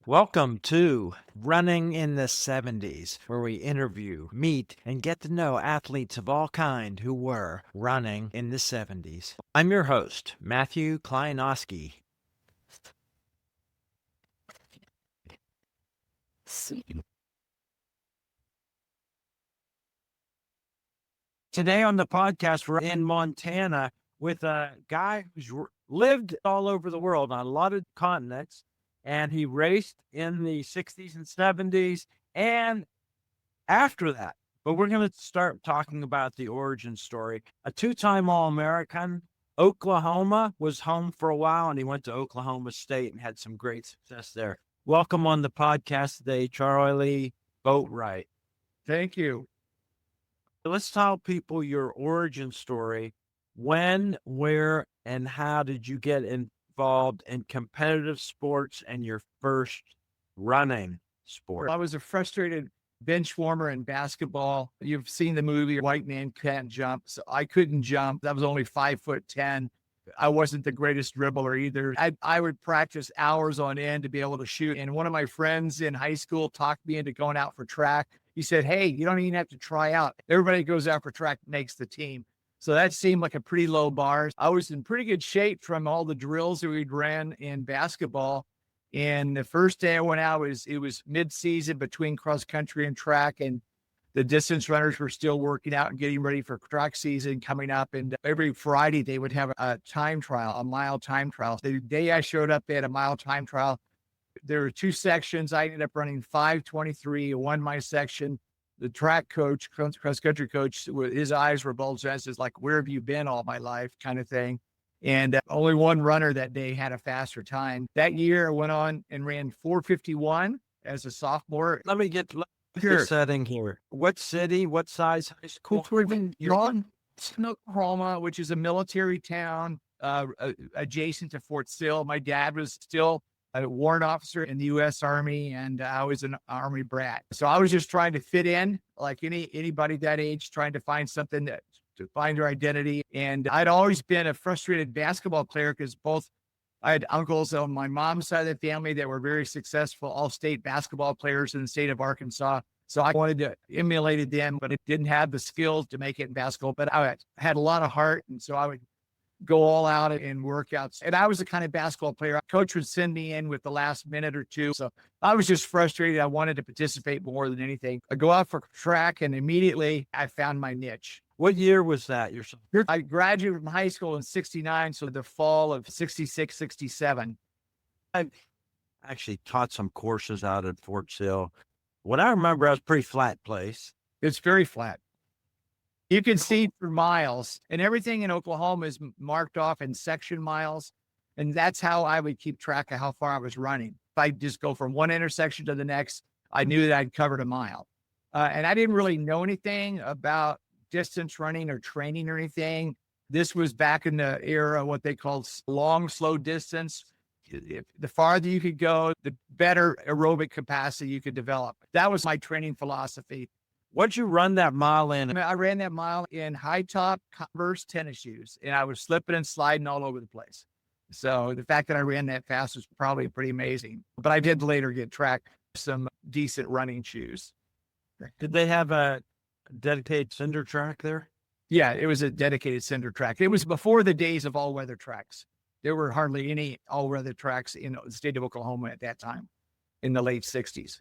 Welcome to Running in the 70s, where we interview, meet, and get to know athletes of all kind who were running in the 70s. I'm your host, Matthew Kleinowski. Today on the podcast, we're in Montana with a guy who's lived all over the world on a lot of continents, and he raced in the 60s and 70s and after that. But we're going to start talking about the origin story. A two-time All-American. Oklahoma was home for a while, and he went to Oklahoma State and had some great success there. Welcome on the podcast today, Charlie Boatright. Thank you. Let's tell people your origin story. When, where, and how did you get involved in competitive sports and your first running sport? I was a frustrated bench warmer in basketball. You've seen the movie White Man Can't Jump. So I couldn't jump. I was only 5'10". I wasn't the greatest dribbler either. I would practice hours on end to be able to shoot. And one of my friends in high school talked me into going out for track. He said, "Hey, you don't even have to try out. Everybody who goes out for track makes the team." So that seemed like a pretty low bar. I was in pretty good shape from all the drills that we'd ran in basketball. And the first day I went out, it was mid-season between cross country and track, and the distance runners were still working out and getting ready for track season coming up. And every Friday they would have a time trial, a mile time trial. The day I showed up, they had a mile time trial. There were two sections. I ended up running 5:23, won my section. The track coach, cross country coach, his eyes were bulging. I was like, "Where have you been all my life?" kind of thing. And only one runner that day had a faster time. That year I went on and ran 4:51 as a sophomore. Let me get the setting here. What city, what size high school? You're on Oklahoma, which is a military town adjacent to Fort Sill. My dad was still a warrant officer in the U.S. Army, and I was an Army brat. So I was just trying to fit in, like anybody that age, trying to find something to find their identity. And I'd always been a frustrated basketball player because I had uncles on my mom's side of the family that were very successful all-state basketball players in the state of Arkansas. So I wanted to emulate them, but it didn't have the skills to make it in basketball. But I had a lot of heart, and so I would go all out in workouts. And I was the kind of basketball player. Coach would send me in with the last minute or two. So I was just frustrated. I wanted to participate more than anything. I go out for track, and immediately I found my niche. What year was that? I graduated from high school in 69. So the fall of 66, 67. I actually taught some courses out at Fort Sill. What I remember, I was a pretty flat place. It's very flat. You can see for miles, and everything in Oklahoma is marked off in section miles. And that's how I would keep track of how far I was running. If I just go from one intersection to the next, I knew that I'd covered a mile. And I didn't really know anything about distance running or training or anything. This was back in the era, what they called long, slow distance. The farther you could go, the better aerobic capacity you could develop. That was my training philosophy. What'd you run that mile in? I ran that mile in high top Converse tennis shoes, and I was slipping and sliding all over the place. So the fact that I ran that fast was probably pretty amazing. But I did later get tracked some decent running shoes. Did they have a dedicated cinder track there? Yeah, it was a dedicated cinder track. It was before the days of all-weather tracks. There were hardly any all-weather tracks in the state of Oklahoma at that time in the late 60s.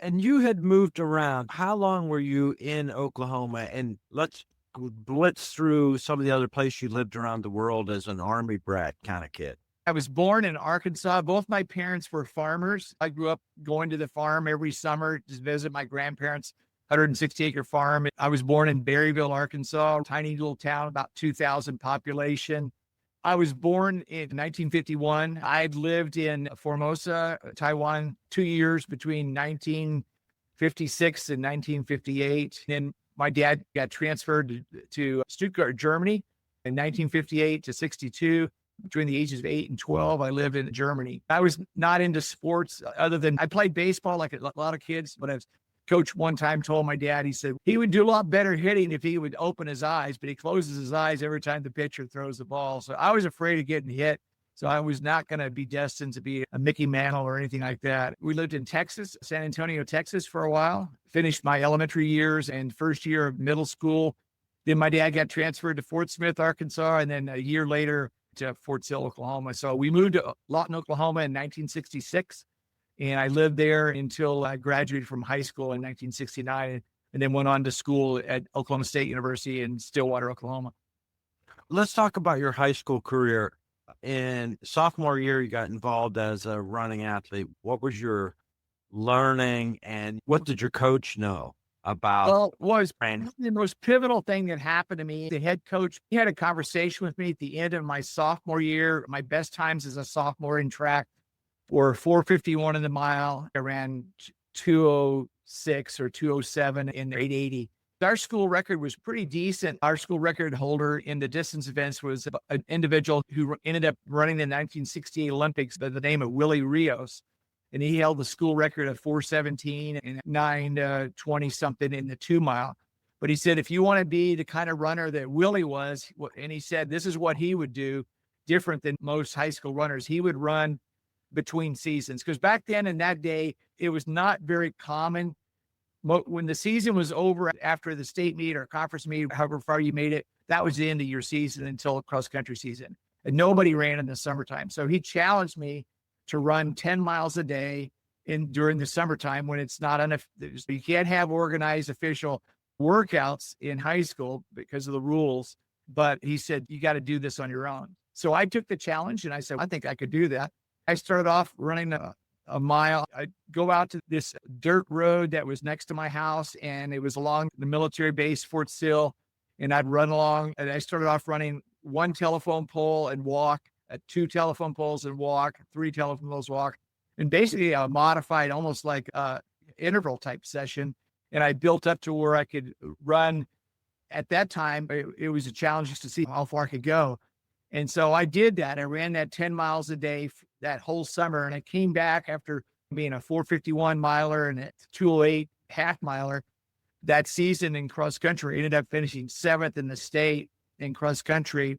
And you had moved around. How long were you in Oklahoma? And let's blitz through some of the other places you lived around the world as an Army brat kind of kid. I was born in Arkansas. Both my parents were farmers. I grew up going to the farm every summer to visit my grandparents' 160-acre farm. I was born in Berryville, Arkansas, a tiny little town, about 2,000 population. I was born in 1951. I'd lived in Formosa, Taiwan, 2 years between 1956 and 1958. Then my dad got transferred to Stuttgart, Germany in 1958 to 62. Between the ages of 8 and 12, I lived in Germany. I was not into sports other than I played baseball like a lot of kids, but I was coach one time told my dad, he said he would do a lot better hitting if he would open his eyes, but he closes his eyes every time the pitcher throws the ball. So I was afraid of getting hit. So I was not going to be destined to be a Mickey Mantle or anything like that. We lived in Texas, San Antonio, Texas for a while, finished my elementary years and first year of middle school. Then my dad got transferred to Fort Smith, Arkansas, and then a year later to Fort Sill, Oklahoma. So we moved to Lawton, Oklahoma in 1966. And I lived there until I graduated from high school in 1969 and then went on to school at Oklahoma State University in Stillwater, Oklahoma. Let's talk about your high school career. In sophomore year, you got involved as a running athlete. What was your learning and what did your coach know about? Well, was the most pivotal thing that happened to me. The head coach, he had a conversation with me at the end of my sophomore year. My best times as a sophomore in track were 4:51 in the mile. I ran 2:06 or 2:07 in 880. Our school record was pretty decent. Our school record holder in the distance events was an individual who ended up running the 1968 Olympics by the name of Willie Rios. And he held the school record of 4:17 and 9:20 something in the 2 mile. But he said, if you want to be the kind of runner that Willie was, and he said, this is what he would do different than most high school runners. He would run between seasons. Because back then in that day, it was not very common. When the season was over after the state meet or conference meet, however far you made it, that was the end of your season until cross country season. And nobody ran in the summertime. So he challenged me to run 10 miles a day during the summertime when it's not enough. You can't have organized official workouts in high school because of the rules. But he said, you got to do this on your own. So I took the challenge and I said, I think I could do that. I started off running a mile. I'd go out to this dirt road that was next to my house, and it was along the military base, Fort Sill. And I'd run along, and I started off running 1 telephone pole and walk, 2 telephone poles and walk, 3 telephone poles walk, and basically a modified, almost like interval type session. And I built up to where I could run. At that time, it was a challenge just to see how far I could go. And so I did that. I ran that 10 miles a day that whole summer. And I came back after being a 4:51 miler and a 2:08 half miler that season in cross country. I ended up finishing 7th in the state in cross country.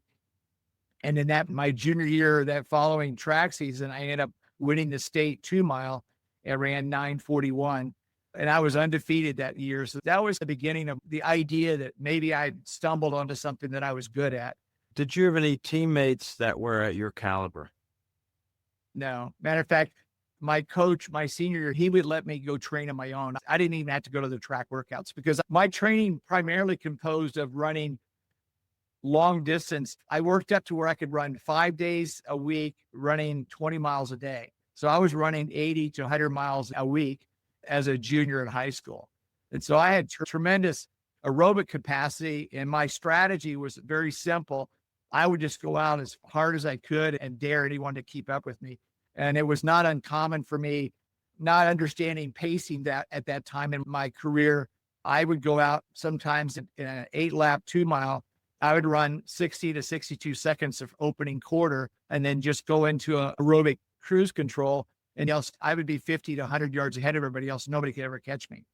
And in my junior year, that following track season, I ended up winning the state 2 mile and ran 9:41. And I was undefeated that year. So that was the beginning of the idea that maybe I stumbled onto something that I was good at. Did you have any teammates that were at your caliber? No. Matter of fact, my coach, my senior year, he would let me go train on my own. I didn't even have to go to the track workouts because my training primarily composed of running long distance. I worked up to where I could run 5 days a week, running 20 miles a day. So I was running 80 to 100 miles a week as a junior in high school. And so I had tremendous aerobic capacity, and my strategy was very simple. I would just go out as hard as I could and dare anyone to keep up with me. And it was not uncommon for me, not understanding pacing that at that time in my career. I would go out sometimes in an 8-lap 2 mile. I would run 60 to 62 seconds of opening quarter and then just go into a aerobic cruise control. And else I would be 50 to 100 yards ahead of everybody else. Nobody could ever catch me.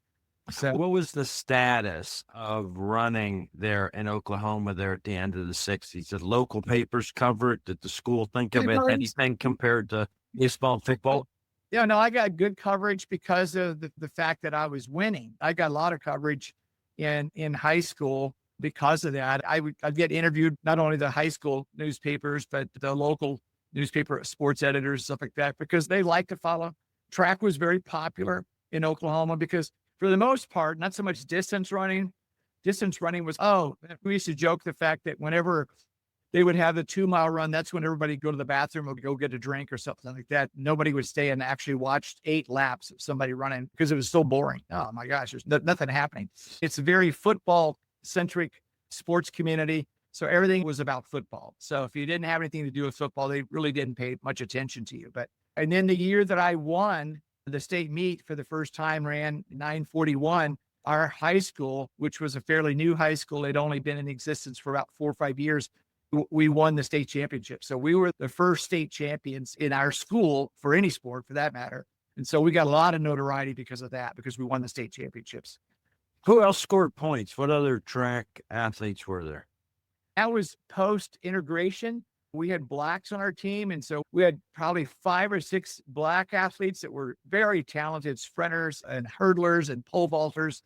So what was the status of running there in Oklahoma there at the end of the 60s? Did local papers cover it? Did the school think of it anything compared to baseball, football? Yeah, no, I got good coverage because of the fact that I was winning. I got a lot of coverage in high school because of that. I'd get interviewed, not only the high school newspapers, but the local newspaper sports editors, stuff like that, because they like to follow. Track was very popular in Oklahoma because for the most part, not so much distance running. Distance running was, we used to joke the fact that whenever they would have the 2 mile run, that's when everybody would go to the bathroom or go get a drink or something like that. Nobody would stay and actually watch 8 laps of somebody running because it was so boring. Oh my gosh, there's nothing happening. It's a very football centric sports community. So everything was about football. So if you didn't have anything to do with football, they really didn't pay much attention to you. And then the year that I won the state meet for the first time, ran 9:41, our high school, which was a fairly new high school, had only been in existence for about 4 or 5 years. We won the state championship. So we were the first state champions in our school for any sport for that matter. And so we got a lot of notoriety because of that, because we won the state championships. Who else scored points? What other track athletes were there? That was post integration. we had blacks on our team. And so we had probably 5 or 6 black athletes that were very talented sprinters and hurdlers and pole vaulters.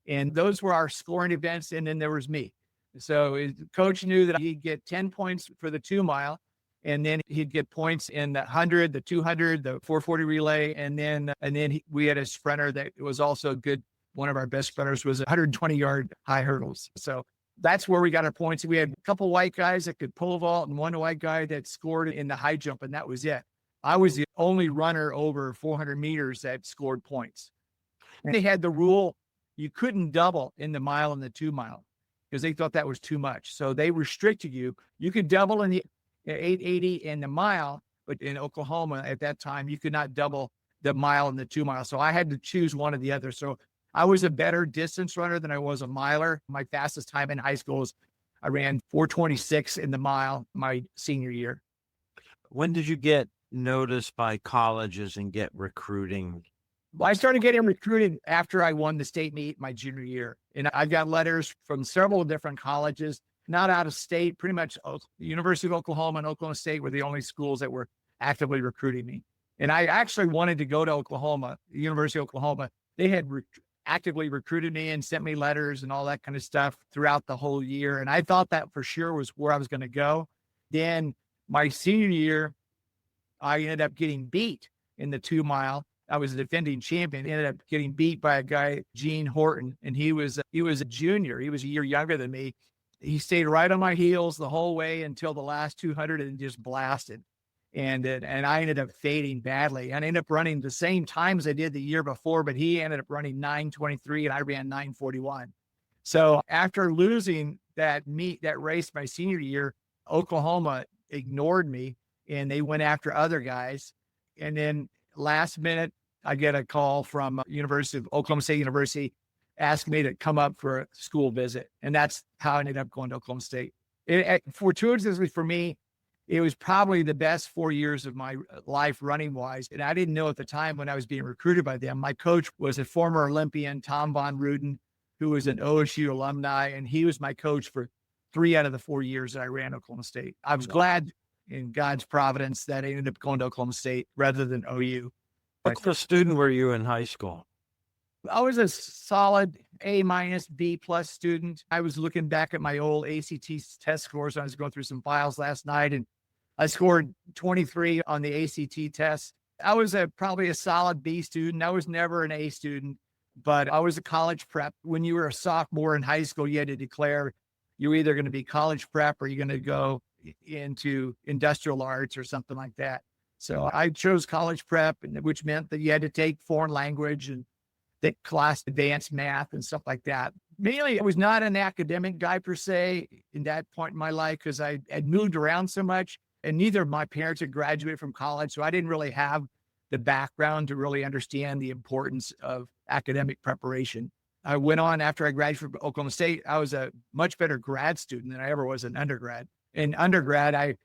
And those were our scoring events. And then there was me. So the coach knew that he'd get 10 points for the 2 mile. And then he'd get points in the 100, the 200, the 440 relay. And then we had a sprinter that was also a good, one of our best sprinters was 120-yard high hurdles. So that's where we got our points. We had a couple white guys that could pole vault and one white guy that scored in the high jump, and that was it. I was the only runner over 400 meters that scored points. And they had the rule, you couldn't double in the mile and the 2 mile because they thought that was too much. So they restricted you. You could double in the 880 in the mile, but in Oklahoma at that time, you could not double the mile and the 2 mile. So I had to choose one or the other. So I was a better distance runner than I was a miler. My fastest time in high school was I ran 426 in the mile my senior year. When did you get noticed by colleges and get recruiting? Well, I started getting recruited after I won the state meet my junior year. And I got letters from several different colleges, not out of state, pretty much University of Oklahoma and Oklahoma State were the only schools that were actively recruiting me. And I actually wanted to go to Oklahoma, the University of Oklahoma. They had actively recruited me and sent me letters and all that kind of stuff throughout the whole year. And I thought that for sure was where I was going to go. Then my senior year, I ended up getting beat in the 2 mile. I was a defending champion, ended up getting beat by a guy, Gene Horton. And he was a junior. He was a year younger than me. He stayed right on my heels the whole way until the last 200 and just blasted. And I ended up fading badly. I ended up running the same times I did the year before, but he ended up running 9:23 and I ran 9:41. So after losing that race my senior year, Oklahoma ignored me and they went after other guys. And then last minute, I get a call from Oklahoma State University, asking me to come up for a school visit. And that's how I ended up going to Oklahoma State. Fortuitously for me, it was probably the best 4 years of my life running wise. And I didn't know at the time when I was being recruited by them. My coach was a former Olympian, Tom Von Ruden, who was an OSU alumni. And he was my coach for 3 out of the 4 years that I ran Oklahoma State. I was glad in God's providence that I ended up going to Oklahoma State rather than OU. What kind of student were you in high school? I was a solid A-, B+ student. I was looking back at my old ACT test scores. I was going through some files last night and I scored 23 on the ACT test. I was probably a solid B student. I was never an A student, but I was a college prep. When you were a sophomore in high school, you had to declare you're either going to be college prep or you're going to go into industrial arts or something like that. So I chose college prep, which meant that you had to take foreign language and that class advanced math and stuff like that. Mainly, I was not an academic guy per se in that point in my life because I had moved around so much and neither of my parents had graduated from college. So I didn't really have the background to really understand the importance of academic preparation. I went on after I graduated from Oklahoma State. I was a much better grad student than I ever was in undergrad. In undergrad, I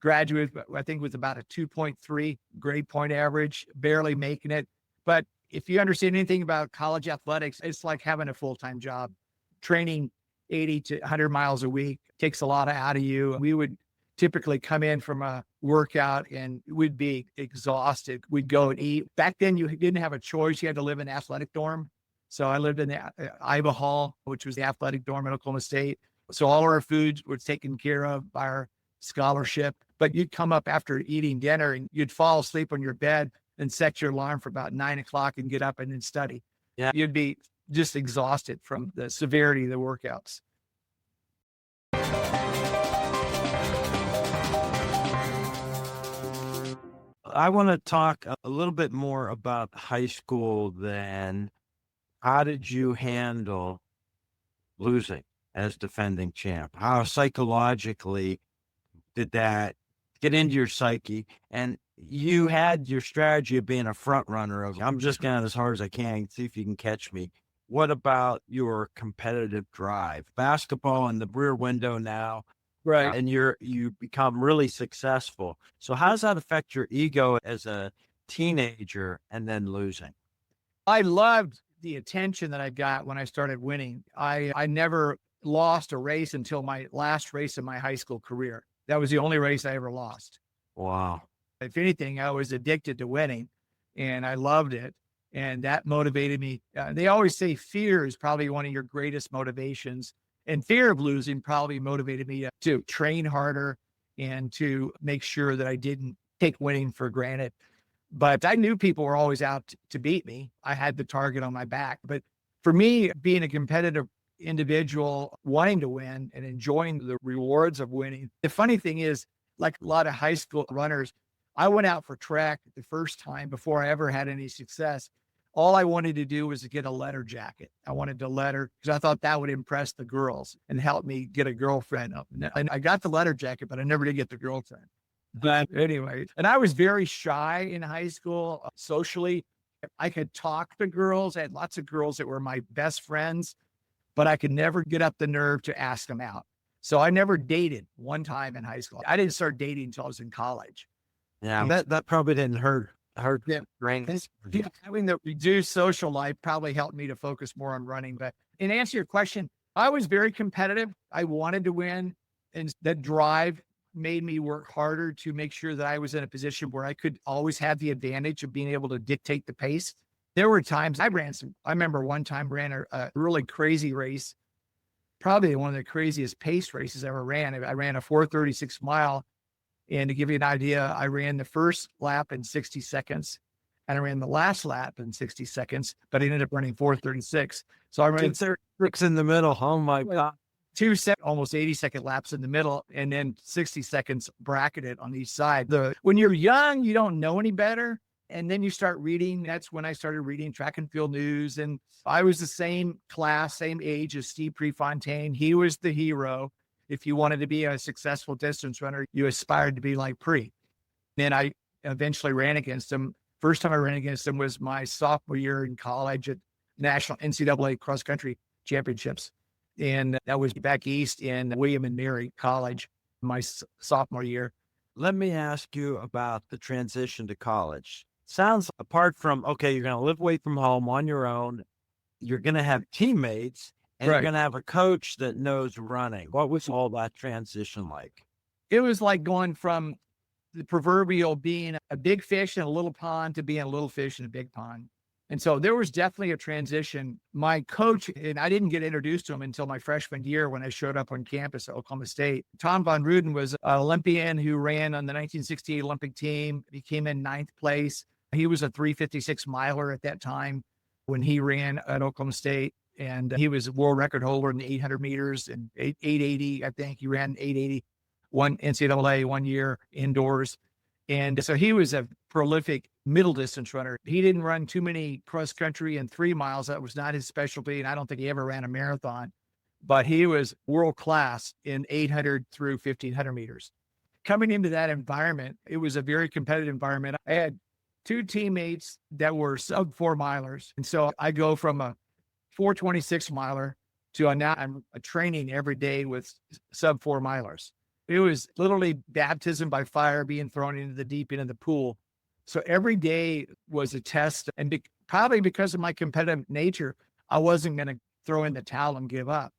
graduated, I think, with about a 2.3 grade point average, barely making it. But if you understand anything about college athletics, it's like having a full-time job. Training 80 to 100 miles a week takes a lot out of you. We would typically come in from a workout and we'd be exhausted. We'd go and eat. Back then, you didn't have a choice. You had to live in an athletic dorm. So I lived in the Iva Hall, which was the athletic dorm at Oklahoma State. So all our food was taken care of by our scholarship. But you'd come up after eating dinner and you'd fall asleep on your bed and set your alarm for about 9 o'clock and get up and then study. Yeah. You'd be just exhausted from the severity of the workouts. I want to talk a little bit more about high school then. How did you handle losing as defending champ? How psychologically did that get into your psyche? And you had your strategy of being a front runner of, I'm just going as hard as I can, see if you can catch me. What about your competitive drive? Basketball in the rear window now, Right. and you become really successful. So how does that affect your ego as a teenager and then losing? I loved the attention that I got when I started winning. I never lost a race until my last race of my high school career. That was the only race I ever lost. Wow. If anything, I was addicted to winning and I loved it. And that motivated me. They always say fear is probably one of your greatest motivations. And fear of losing probably motivated me to train harder and to make sure that I didn't take winning for granted. But I knew people were always out to beat me. I had the target on my back. But for me, being a competitive individual, wanting to win and enjoying the rewards of winning, the funny thing is, like a lot of high school runners, I went out for track the first time before I ever had any success. All I wanted to do was to get a letter jacket. I wanted to letter because I thought that would impress the girls and help me get a girlfriend up. And I got the letter jacket, but I never did get the girlfriend. But anyway, and I was very shy in high school socially. I could talk to girls. I had lots of girls that were my best friends, but I could never get up the nerve to ask them out. So I never dated one time in high school. I didn't start dating until I was in college. Yeah, that probably didn't hurt brains. Having the reduced social life probably helped me to focus more on running. But in answer to your question, I was very competitive. I wanted to win, and that drive made me work harder to make sure that I was in a position where I could always have the advantage of being able to dictate the pace. There were times I remember one time ran a really crazy race, probably one of the craziest pace races I ever ran. I ran a 4:36 mile. And to give you an idea, I ran the first lap in 60 seconds and I ran the last lap in 60 seconds, but I ended up running 4:36. So I ran 6 in the middle. Oh my God. Almost 80-second laps in the middle, and then 60 seconds bracketed on each side. When you're young, you don't know any better. And then you start reading. That's when I started reading track and field news. And I was the same class, same age as Steve Prefontaine. He was the hero. If you wanted to be a successful distance runner, you aspired to be like Pre. Then I eventually ran against him. First time I ran against him was my sophomore year in college at National NCAA Cross Country Championships. And that was back east in William and Mary College, my sophomore year. Let me ask you about the transition to college. Sounds apart from, okay, you're going to live away from home on your own. You're going to have teammates. And Right. You're going to have a coach that knows running. What was all that transition like? It was like going from the proverbial being a big fish in a little pond to being a little fish in a big pond. And so there was definitely a transition. My coach, and I didn't get introduced to him until my freshman year when I showed up on campus at Oklahoma State. Tom Von Ruden was an Olympian who ran on the 1968 Olympic team. He came in 9th place. He was a 3:56 miler at that time when he ran at Oklahoma State. And he was a world record holder in the 800 meters and 880. I think he ran 880, one NCAA 1 year indoors. And so he was a prolific middle distance runner. He didn't run too many cross country and 3 miles. That was not his specialty. And I don't think he ever ran a marathon, but he was world class in 800 through 1500 meters. Coming into that environment, it was a very competitive environment. I had 2 teammates that were sub 4 milers. And so I go from a 4:26 miler to now I'm training every day with sub 4 milers. It was literally baptism by fire, being thrown into the deep end of the pool. So every day was a test. And probably because of my competitive nature, I wasn't going to throw in the towel and give up.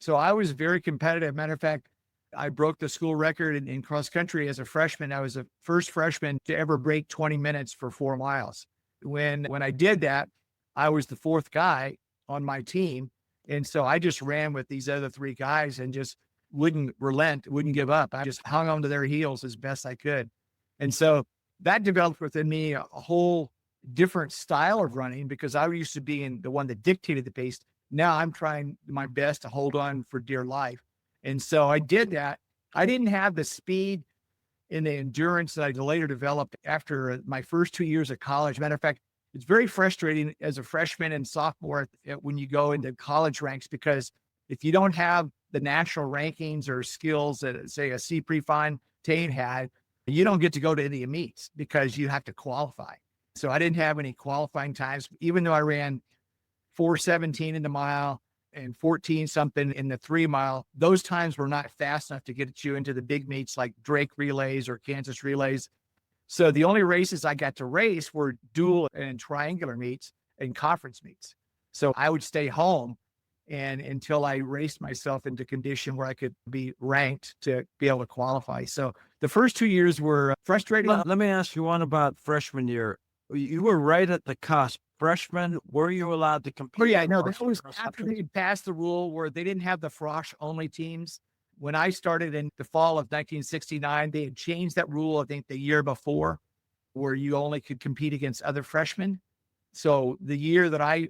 So I was very competitive. Matter of fact, I broke the school record in cross country as a freshman. I was the first freshman to ever break 20 minutes for 4 miles. When I did that, I was the 4th guy on my team. And so I just ran with these other 3 guys and just wouldn't relent, wouldn't give up. I just hung on to their heels as best I could. And so that developed within me a whole different style of running because I used to being the one that dictated the pace. Now I'm trying my best to hold on for dear life. And so I did that. I didn't have the speed and the endurance that I later developed after my first 2 years of college. Matter of fact, it's very frustrating as a freshman and sophomore when you go into college ranks, because if you don't have the national rankings or skills that, say, a C. Prefontaine had, you don't get to go to any meets because you have to qualify. So I didn't have any qualifying times, even though I ran 4:17 in the mile and 14 something in the 3 mile. Those times were not fast enough to get you into the big meets like Drake relays or Kansas relays. So the only races I got to race were dual and triangular meets and conference meets. So I would stay home and until I raced myself into condition where I could be ranked to be able to qualify. So the first 2 years were frustrating. Let me ask you one about freshman year. You were right at the cusp. Freshman, were you allowed to compete? Oh, yeah, no, that was after they passed the rule where they didn't have the Frosh-only teams. When I started in the fall of 1969, they had changed that rule, I think, the year before, where you only could compete against other freshmen. So the year that I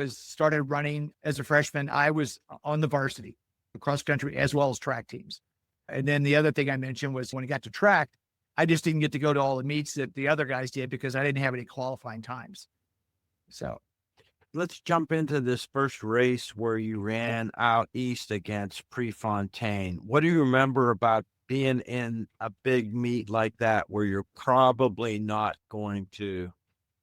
started running as a freshman, I was on the varsity, cross country, as well as track teams. And then the other thing I mentioned was when it got to track, I just didn't get to go to all the meets that the other guys did because I didn't have any qualifying times. So let's jump into this first race where you ran out east against Prefontaine. What do you remember about being in a big meet like that where you're probably not going to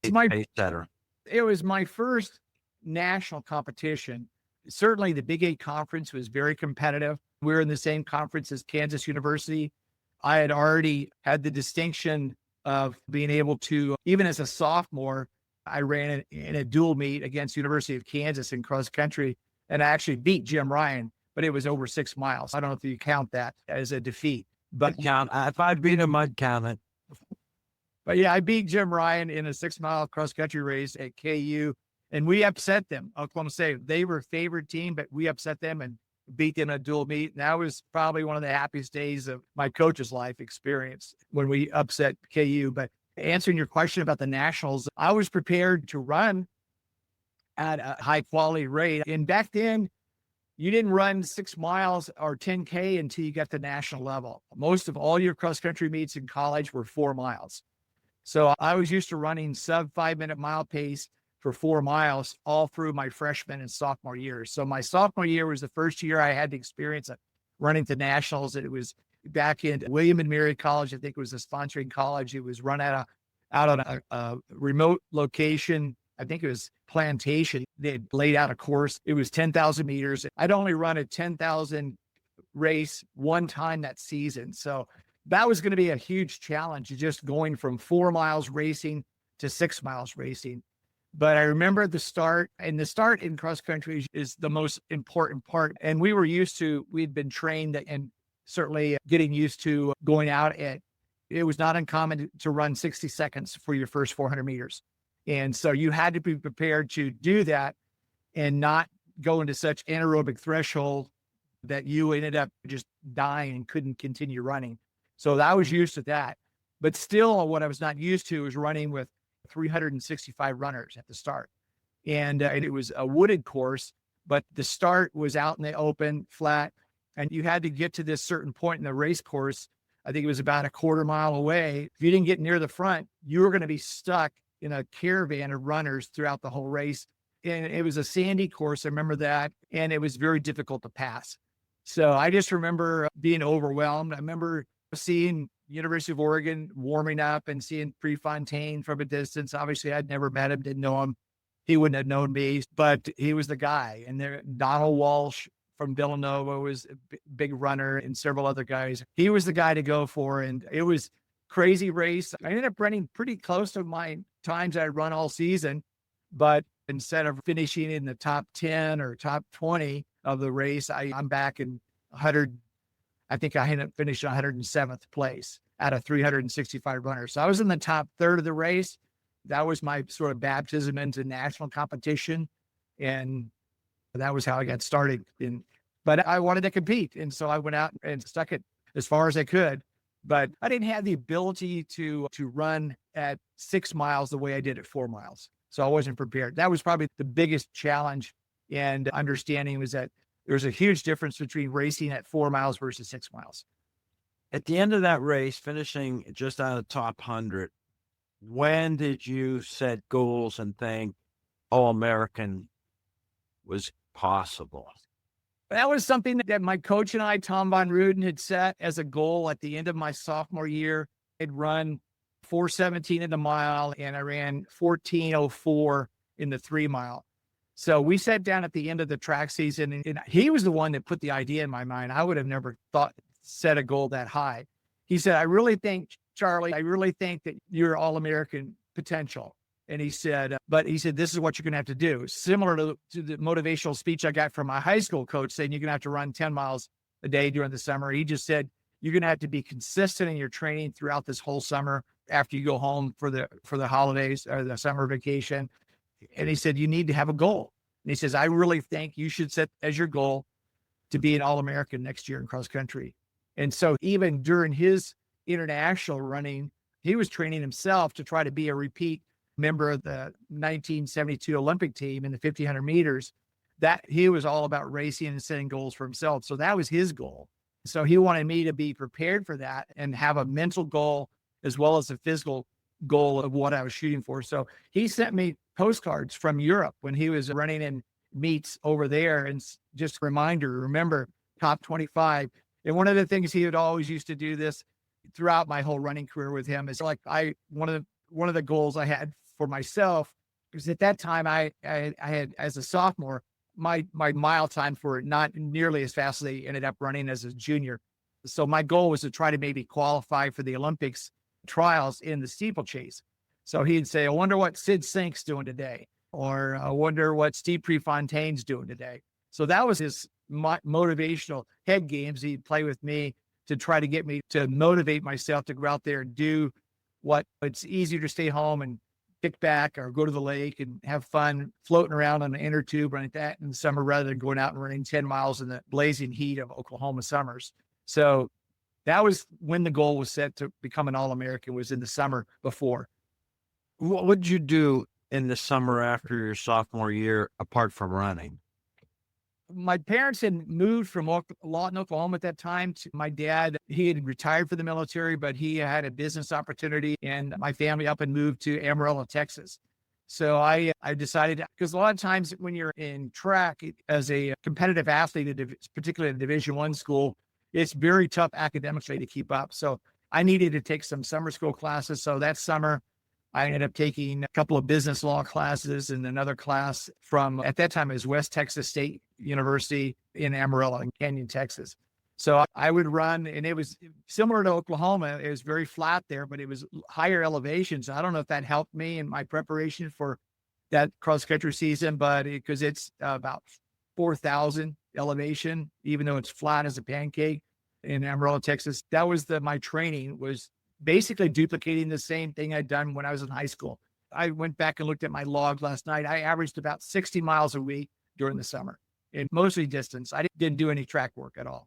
pace setter? It was my first national competition. Certainly the Big 8 conference was very competitive. We were in the same conference as Kansas University. I had already had the distinction of being able to, even as a sophomore, I ran in a dual meet against University of Kansas in cross country, and I actually beat Jim Ryun, but it was over 6 miles. I don't know if you count that as a defeat, but if I beat him, I'd count it. But yeah, I beat Jim Ryun in a 6-mile cross country race at KU, and we upset them. Oklahoma State, they were a favored team, but we upset them and beat them in a dual meet. And that was probably one of the happiest days of my coach's life experience when we upset KU. But answering your question about the nationals, I was prepared to run at a high quality rate. And back then, you didn't run 6 miles or 10K until you got to national level. Most of all your cross country meets in college were 4 miles. So I was used to running sub 5-minute mile pace for 4 miles all through my freshman and sophomore years. So my sophomore year was the first year I had the experience of running to nationals. It was back in William and Mary College. I think it was a sponsoring college. It was run out on a remote location. I think it was Plantation. They had laid out a course. It was 10,000 meters. I'd only run a 10,000 race one time that season. So that was going to be a huge challenge, just going from 4 miles racing to 6 miles racing. But I remember the start, and the start in cross country is the most important part. And we'd been trained and certainly getting used to going out it was not uncommon to run 60 seconds for your first 400 meters. And so you had to be prepared to do that and not go into such anaerobic threshold that you ended up just dying and couldn't continue running. So I was used to that. But still, what I was not used to was running with 365 runners at the start. And it was a wooded course, but the start was out in the open, flat, and you had to get to this certain point in the race course. I think it was about a quarter mile away. If you didn't get near the front, you were going to be stuck in a caravan of runners throughout the whole race. And it was a sandy course. I remember that. And it was very difficult to pass. So I just remember being overwhelmed. I remember seeing University of Oregon warming up and seeing Prefontaine from a distance. Obviously, I'd never met him, didn't know him. He wouldn't have known me, but he was the guy. And there, Donald Walsh from Villanova was a big runner, and several other guys. He was the guy to go for, and it was crazy race. I ended up running pretty close to my times I'd run all season, but instead of finishing in the top 10 or top 20 of the race, I'm back in 100. I think I ended up finishing 107th place out of 365 runners. So I was in the top third of the race. That was my sort of baptism into national competition. And that was how I got started. But I wanted to compete. And so I went out and stuck it as far as I could. But I didn't have the ability to run at 6 miles the way I did at 4 miles. So I wasn't prepared. That was probably the biggest challenge and understanding was that there's a huge difference between racing at 4 miles versus 6 miles. At the end of that race, finishing just out of top 100, when did you set goals and think All-American was possible? That was something that my coach and I, Tom Von Ruden, had set as a goal at the end of my sophomore year. I'd run 4:17 in the mile, and I ran 14:04 in the 3 mile. So we sat down at the end of the track season, and he was the one that put the idea in my mind. I would have never set a goal that high. He said, Charlie, I really think that you're All-American potential. And he said, this is what you're going to have to do. Similar to the motivational speech I got from my high school coach saying you're going to have to run 10 miles a day during the summer. He just said, you're going to have to be consistent in your training throughout this whole summer after you go home for the holidays or the summer vacation. And he said, you need to have a goal. And he says, I really think you should set as your goal to be an All-American next year in cross country. And so even during his international running, he was training himself to try to be a repeat member of the 1972 Olympic team in the 1500 meters. That he was all about racing and setting goals for himself. So that was his goal. So he wanted me to be prepared for that and have a mental goal as well as a physical goal of what I was shooting for. So he sent me postcards from Europe when he was running in meets over there. And just a reminder, remember top 25. And one of the things he had always used to do this throughout my whole running career with him is like one of the goals I had for myself, because at that time I had, as a sophomore, my mile times were not nearly as fast as they ended up running as a junior. So my goal was to try to maybe qualify for the Olympics trials in the steeplechase. So he'd say, I wonder what Sid Sink's doing today, or I wonder what Steve Prefontaine's doing today. So that was his motivational head games. He'd play with me to try to get me to motivate myself to go out there and do what it's easier to stay home and kick back or go to the lake and have fun floating around on an inner tube like that in the summer rather than going out and running 10 miles in the blazing heat of Oklahoma summers. So that was when the goal was set to become an All-American, was in the summer before. What would you do in the summer after your sophomore year apart from running? My parents had moved from Lawton, Oklahoma at that time. My dad, he had retired for the military, but he had a business opportunity, and my family up and moved to Amarillo, Texas. So I decided, because a lot of times when you're in track as a competitive athlete, particularly in a Division I school, it's very tough academically to keep up. So I needed to take some summer school classes. So that summer, I ended up taking a couple of business law classes and another class from, at that time, it was West Texas State University in Amarillo in Canyon, Texas. So I would run, and it was similar to Oklahoma. It was very flat there, but it was higher elevation. So I don't know if that helped me in my preparation for that cross-country season, but because it's about 4,000 elevation, even though it's flat as a pancake in Amarillo, Texas. That was my training was basically duplicating the same thing I'd done when I was in high school. I went back and looked at my log last night. I averaged about 60 miles a week during the summer, and mostly distance. I didn't do any track work at all.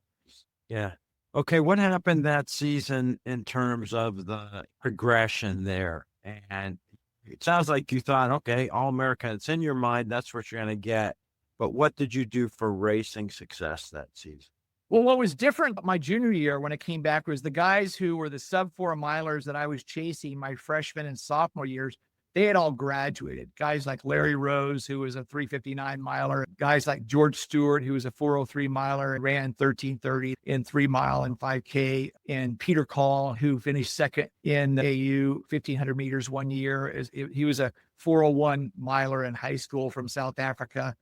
Yeah. Okay. What happened that season in terms of the progression there? And it sounds like you thought, okay, All-American, it's in your mind. That's what you're going to get. But what did you do for racing success that season? Well, what was different my junior year when I came back was the guys who were the sub-4 milers that I was chasing my freshman and sophomore years, they had all graduated. Guys like Larry Rose, who was a 359 miler, guys like George Stewart, who was a 403 miler and ran 1330 in 3 mile and 5K, and Peter Call, who finished second in the AU 1500 meters one year. He was a 401 miler in high school from South Africa.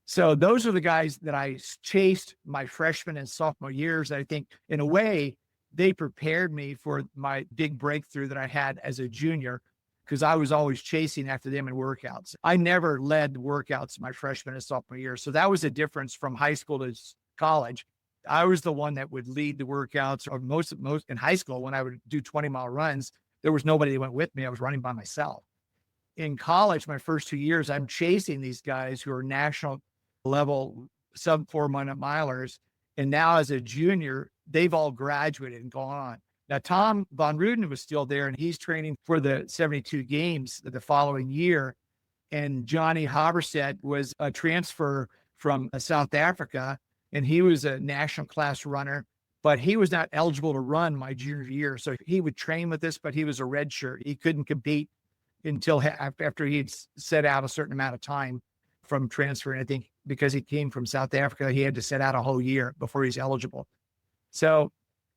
So those are the guys that I chased my freshman and sophomore years. I think in a way, they prepared me for my big breakthrough that I had as a junior, because I was always chasing after them in workouts. I never led workouts my freshman and sophomore year. So that was a difference from high school to college. I was the one that would lead the workouts, or most in high school when I would do 20-mile runs, there was nobody that went with me. I was running by myself. In college, my first 2 years, I'm chasing these guys who are national level sub-4 minute milers. And now as a junior, they've all graduated and gone on. Now, Tom Von Ruden was still there, and he's training for the 72 games the following year. And Johnny Haberset was a transfer from South Africa, and he was a national class runner, but he was not eligible to run my junior year. So he would train with us, but he was a red shirt. He couldn't compete until after he'd set out a certain amount of time from transferring. I think because he came from South Africa, he had to set out a whole year before he's eligible. So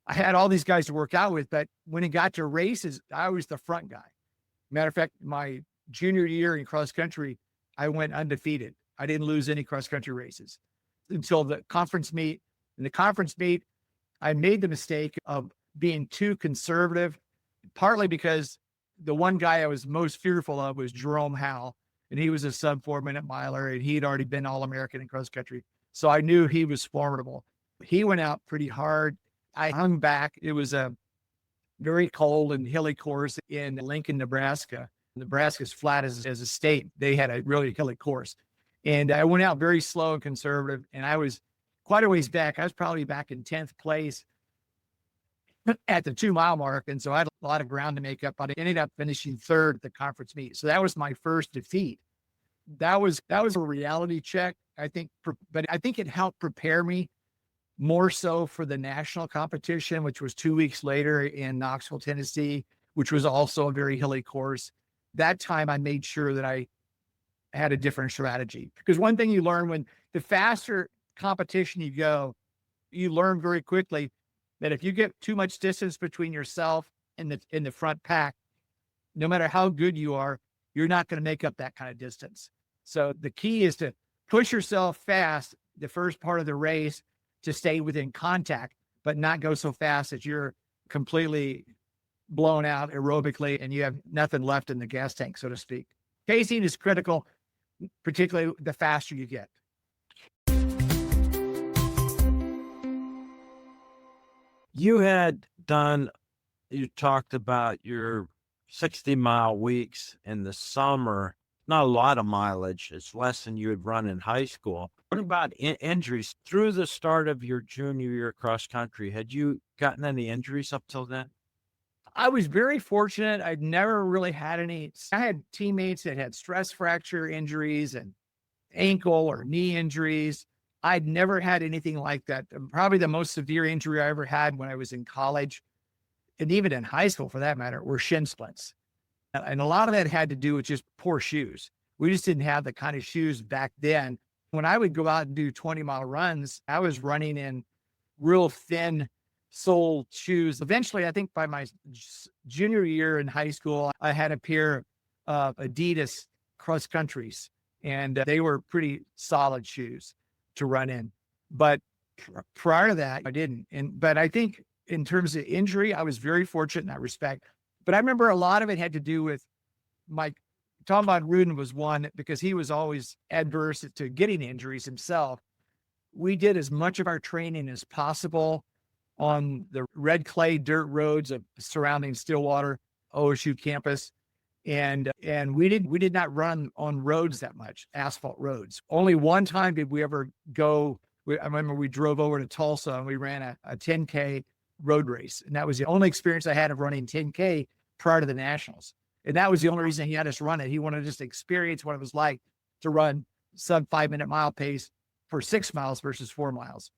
I had all these guys to work out with, but when it got to races, I was the front guy. Matter of fact, my junior year in cross country, I went undefeated. I didn't lose any cross country races until the conference meet. In the conference meet, I made the mistake of being too conservative, partly because the one guy I was most fearful of was Jerome Howell, and he was a sub 4-minute miler, and he'd already been All-American in cross country. So I knew he was formidable. He went out pretty hard. I hung back. It was a very cold and hilly course in Lincoln, Nebraska. Nebraska's flat as a state. They had a really hilly course. And I went out very slow and conservative, and I was quite a ways back. I was probably back in 10th place at the 2-mile mark. And so I had a lot of ground to make up, but I ended up finishing third at the conference meet. So that was my first defeat. That was a reality check, I think, but I think it helped prepare me more so for the national competition, which was 2 weeks later in Knoxville, Tennessee, which was also a very hilly course. That time I made sure that I had a different strategy, because one thing you learn when the faster competition you go, you learn very quickly that if you get too much distance between yourself and the front pack, no matter how good you are, you're not going to make up that kind of distance. So the key is to push yourself fast the first part of the race to stay within contact, but not go so fast that you're completely blown out aerobically and you have nothing left in the gas tank, so to speak. Pacing is critical, particularly the faster you get. You talked about your 60-mile weeks in the summer. Not a lot of mileage. It's less than you had run in high school. What about injuries? Through the start of your junior year cross country, had you gotten any injuries up till then? I was very fortunate. I'd never really had any. I had teammates that had stress fracture injuries and ankle or knee injuries. I'd never had anything like that. Probably the most severe injury I ever had when I was in college, and even in high school for that matter, were shin splints. And a lot of that had to do with just poor shoes. We just didn't have the kind of shoes back then. When I would go out and do 20-mile runs, I was running in real thin sole shoes. Eventually, I think by my junior year in high school, I had a pair of Adidas cross countries, and they were pretty solid shoes to run in. But prior to that, I didn't. But I think in terms of injury, I was very fortunate in that respect. But I remember a lot of it had to do with Tom von Ruden was one, because he was always adverse to getting injuries himself. We did as much of our training as possible on the red clay dirt roads of surrounding Stillwater OSU campus. And we did not run on roads that much, asphalt roads. Only one time did we ever go. I remember we drove over to Tulsa and we ran a 10K road race. And that was the only experience I had of running 10K prior to the nationals. And that was the only reason he had us run it. He wanted us to experience what it was like to run sub 5-minute mile pace for 6 miles versus 4 miles.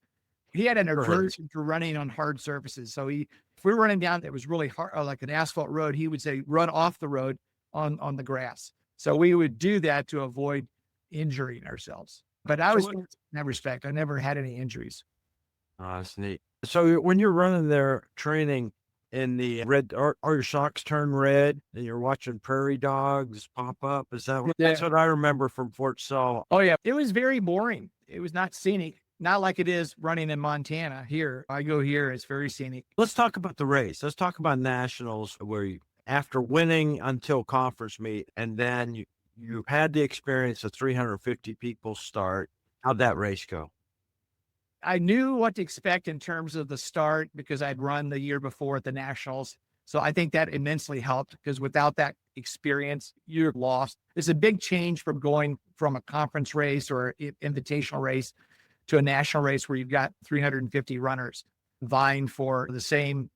He had an aversion to running on hard surfaces. So if we were running down that was really hard, like an asphalt road, he would say, run off the road on the grass. So we would do that to avoid injuring ourselves. But I was in that respect, I never had any injuries. Oh, that's neat. So when you're running there training in the red, are your socks turned red and you're watching prairie dogs pop up? That's what I remember from Fort Saul. Oh yeah. It was very boring. It was not scenic. Not like it is running in Montana here. I go here, it's very scenic. Let's talk about the race. Let's talk about nationals, where after winning until conference meet, and then you had the experience of 350 people start. How'd that race go? I knew what to expect in terms of the start because I'd run the year before at the nationals. So I think that immensely helped, because without that experience, you're lost. It's a big change from going from a conference race or invitational race to a national race where you've got 350 runners vying for the same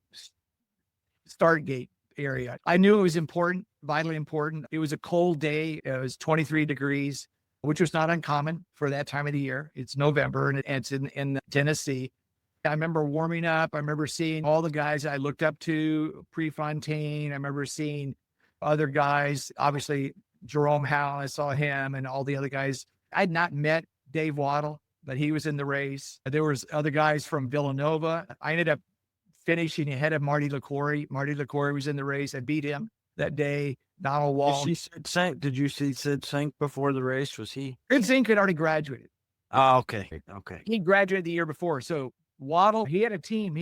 start gate area. I knew it was important, vitally important. It was a cold day. It was 23 degrees, which was not uncommon for that time of the year. It's November and it's in Tennessee. I remember warming up. I remember seeing all the guys I looked up to, Prefontaine. I remember seeing other guys, obviously Jerome Howell, I saw him, and all the other guys. I'd not met Dave Wottle, but he was in the race. There was other guys from Villanova. I ended up finishing ahead of Marty Liquori. Marty Liquori was in the race. I beat him that day. Natl Wall. Did you see Sid Sink before the race? Was he? Sid Sink had already graduated. Oh, okay. He graduated the year before. So Wottle, he had a team.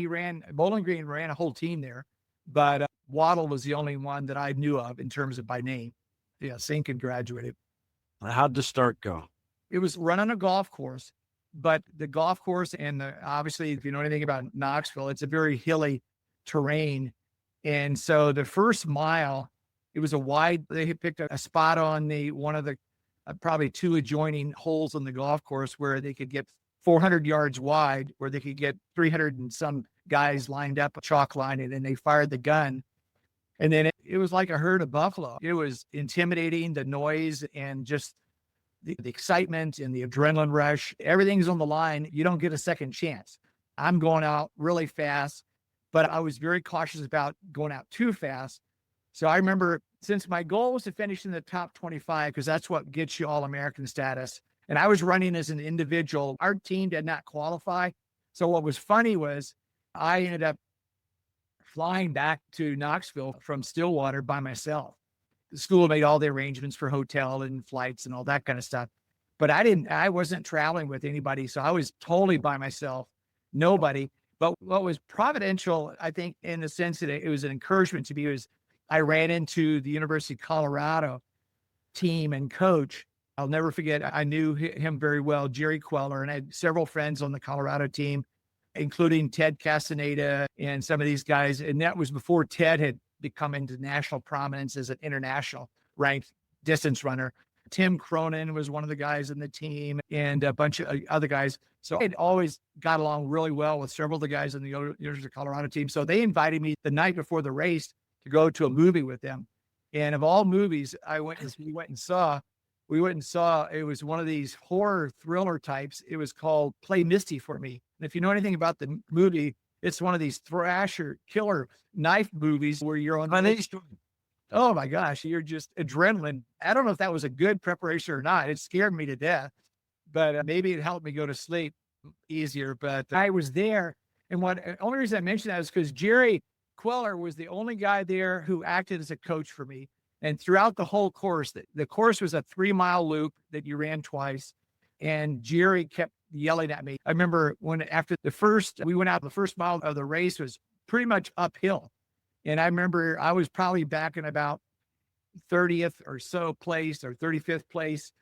Bowling Green ran a whole team there. but Wottle was the only one that I knew of in terms of by name. Yeah, Sinkin graduated. How'd the start go? It was run on a golf course, but the golf course and obviously, if you know anything about Knoxville, it's a very hilly terrain. And so the first mile, it was they had picked a spot on one of the probably two adjoining holes on the golf course where they could get 400 yards wide, where they could get 300 and some guys lined up a chalk line, and then they fired the gun. And then it was like a herd of buffalo. It was intimidating, the noise and just the excitement and the adrenaline rush. Everything's on the line. You don't get a second chance. I'm going out really fast, but I was very cautious about going out too fast. So I remember, since my goal was to finish in the top 25, because that's what gets you All-American status, and I was running as an individual, our team did not qualify. So what was funny was I ended up flying back to Knoxville from Stillwater by myself. The school made all the arrangements for hotel and flights and all that kind of stuff. But I wasn't traveling with anybody. So I was totally by myself, nobody. But what was providential, I think, in the sense that it was an encouragement to me, was I ran into the University of Colorado team and coach. I'll never forget, I knew him very well, Jerry Queller, and I had several friends on the Colorado team, including Ted Castaneda and some of these guys. And that was before Ted had become into national prominence as an international ranked distance runner. Tim Cronin was one of the guys in the team, and a bunch of other guys. So I'd always got along really well with several of the guys in the University of Colorado team. So they invited me the night before the race to go to a movie with them. And of all movies, we went and saw, it was one of these horror thriller types. It was called Play Misty for Me. And if you know anything about the movie, it's one of these thrasher killer knife movies where you're on oh my gosh, you're just adrenaline. I don't know if that was a good preparation or not. It scared me to death, but maybe it helped me go to sleep easier. But I was there. And only reason I mentioned that is because Jerry Queller was the only guy there who acted as a coach for me. And throughout the whole course, the course was a 3-mile loop that you ran twice. And Jerry kept yelling at me. I remember after we went out, the first mile of the race was pretty much uphill. And I remember I was probably back in about 30th or so place, or 35th place.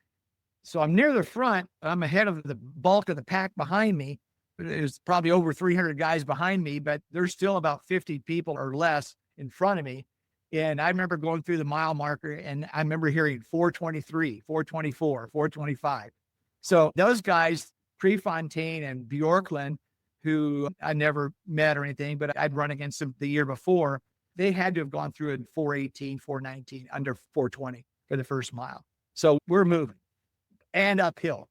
So I'm near the front. I'm ahead of the bulk of the pack behind me. There's probably over 300 guys behind me, but there's still about 50 people or less in front of me. And I remember going through the mile marker, and I remember hearing 423, 424, 425. So those guys, Prefontaine and Bjorklund, who I never met or anything, but I'd run against them the year before, they had to have gone through in 418, 419, under 420 for the first mile. So we're moving and uphill.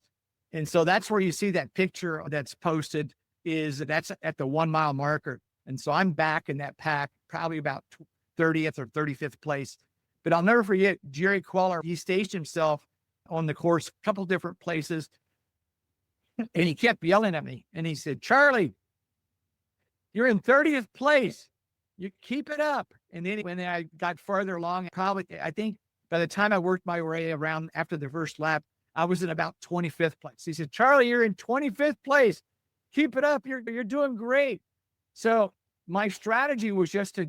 And so that's where you see that picture that's posted, that's at the 1 mile marker. And so I'm back in that pack, probably about 30th or 35th place. But I'll never forget Jerry Queller. He stationed himself on the course, a couple different places. And he kept yelling at me. And he said, "Charlie, you're in 30th place. You keep it up." And then when I got farther along, I think by the time I worked my way around after the first lap, I was in about 25th place. He said, "Charlie, you're in 25th place. Keep it up. You're doing great." So my strategy was just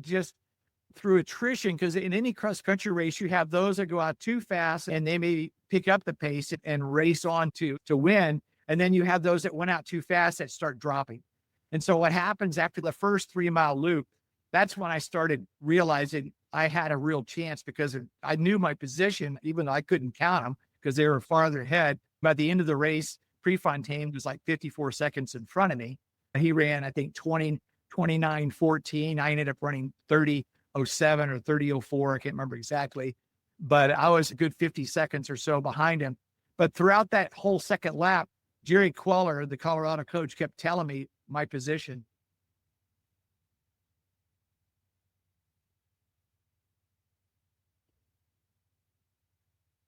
through attrition, because in any cross country race, you have those that go out too fast and they may pick up the pace and race on to win. And then you have those that went out too fast that start dropping. And so what happens after the first 3-mile loop, that's when I started realizing I had a real chance, because I knew my position, even though I couldn't count them because they were farther ahead. By the end of the race, Prefontaine was like 54 seconds in front of me. He ran, I think, 29:14. I ended up running 30:07 or 30:04. I can't remember exactly, but I was a good 50 seconds or so behind him. But throughout that whole second lap, Jerry Queller, the Colorado coach, kept telling me my position.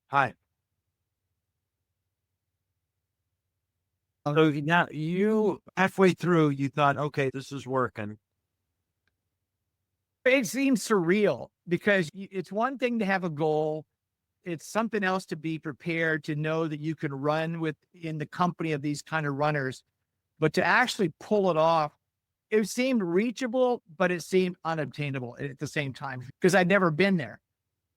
Hi. So now you, halfway through, you thought, okay, this is working. It seems surreal, because it's one thing to have a goal. It's something else to be prepared to know that you can run in the company of these kind of runners, but to actually pull it off it seemed reachable, but it seemed unobtainable at the same time because I'd never been there.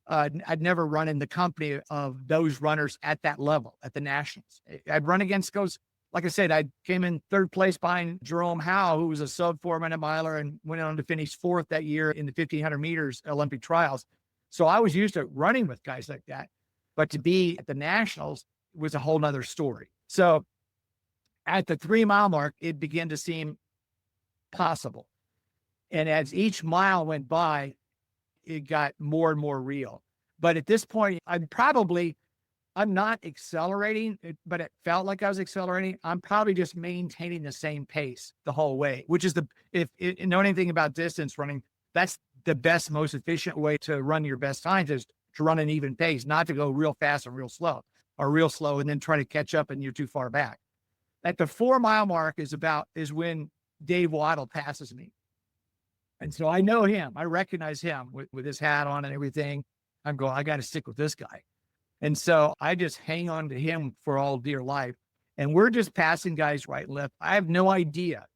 I'd never run in the company of those runners at that level, at the nationals. I'd run against those. Like I said, I came in third place behind Jerome Howe, who was a sub 4-minute miler and went on to finish fourth that year in the 1500 meters Olympic trials. So I was used to running with guys like that, but to be at the nationals was a whole nother story. So at the 3-mile mark, it began to seem possible. And as each mile went by, it got more and more real. But at this point, I'm not accelerating, but it felt like I was accelerating. I'm probably just maintaining the same pace the whole way, which is if you know anything about distance running, that's the best, most efficient way to run your best times is to run an even pace, not to go real fast and real slow and then try to catch up and you're too far back. At the 4-mile mark is when Dave Wottle passes me. And so I know him. I recognize him with his hat on and everything. I'm going, I got to stick with this guy. And so I just hang on to him for all dear life. And we're just passing guys right and left. I have no idea